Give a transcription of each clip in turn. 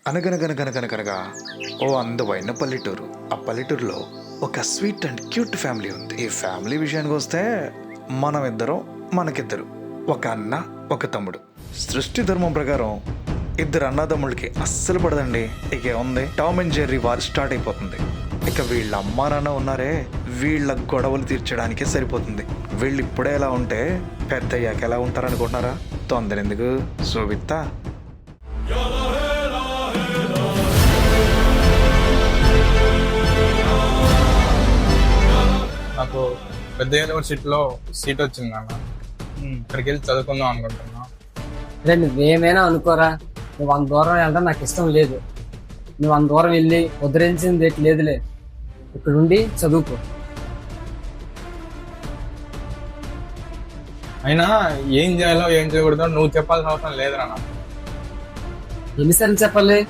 అనగనగనగనగనగనగా ఓ అందమైన పల్లెటూరు. ఆ పల్లెటూరులో ఒక స్వీట్ అండ్ క్యూట్ ఫ్యామిలీ ఉంది. ఈ ఫ్యామిలీ విషయానికి వస్తే మనకిద్దరు, ఒక అన్న ఒక తమ్ముడు. సృష్టి ధర్మం ప్రకారం ఇద్దరు అన్నదమ్ముళ్ళకి అస్సలు పడదండి. ఇక ఉంది, టామ్ అండ్ జెర్రీ వారు స్టార్ట్ అయిపోతుంది. ఇక వీళ్ళ అమ్మా నాన్న ఉన్నారే, వీళ్ళ గొడవలు తీర్చడానికే సరిపోతుంది. వీళ్ళు ఇప్పుడే ఎలా ఉంటే పెద్దయ్యాక ఎలా ఉంటారనుకుంటున్నారా? తొందర ఎందుకు, శోభిత్తా. నాకు పెద్ద యూనివర్సిటీలో సీట్ వచ్చింది అన్న. ఇక్కడికి వెళ్ళి చదువుకుందాం అనుకుంటున్నా. రే నువ్వేమైనా అనుకోరా, నువ్వు అంత దూరం వెళ్ళడం నాకు ఇష్టం లేదు. నువ్వు అంత దూరం వెళ్ళి ఉద్ధరించింది లేదులే, ఇక్కడుండి చదువుకో. అయినా ఏం చేయాలో ఏం చేయకూడదో నువ్వు చెప్పాల్సిన అవసరం లేదురా నాకు. ఎన్నిసార్లు చెప్పాలి?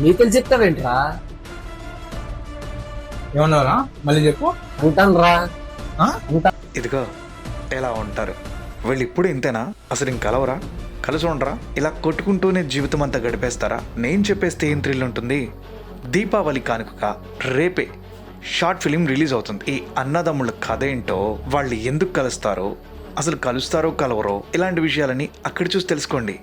నీకెళ్ళి చెప్తావేంట్రా? ఏమన్నారా? మళ్ళీ చెప్పు. అంటాను రా. ఇదిగో ఎలా ఉంటారు వీళ్ళు ఇప్పుడు ఇంతేనా? అసలు ఇంకలవరా? కలిసి ఉండరా? ఇలా కొట్టుకుంటూనే జీవితం అంతా గడిపేస్తారా? నేను చెప్పేస్తే ఏం థ్రిల్ ఉంటుంది? దీపావళి కానుకగా రేపే షార్ట్ ఫిలిం రిలీజ్ అవుతుంది. ఈ అన్నదమ్ముళ్ళ కథ ఏంటో, వాళ్ళు ఎందుకు కలుస్తారో, అసలు కలుస్తారో కలవరో, ఇలాంటి విషయాలని అక్కడ చూసి తెలుసుకోండి.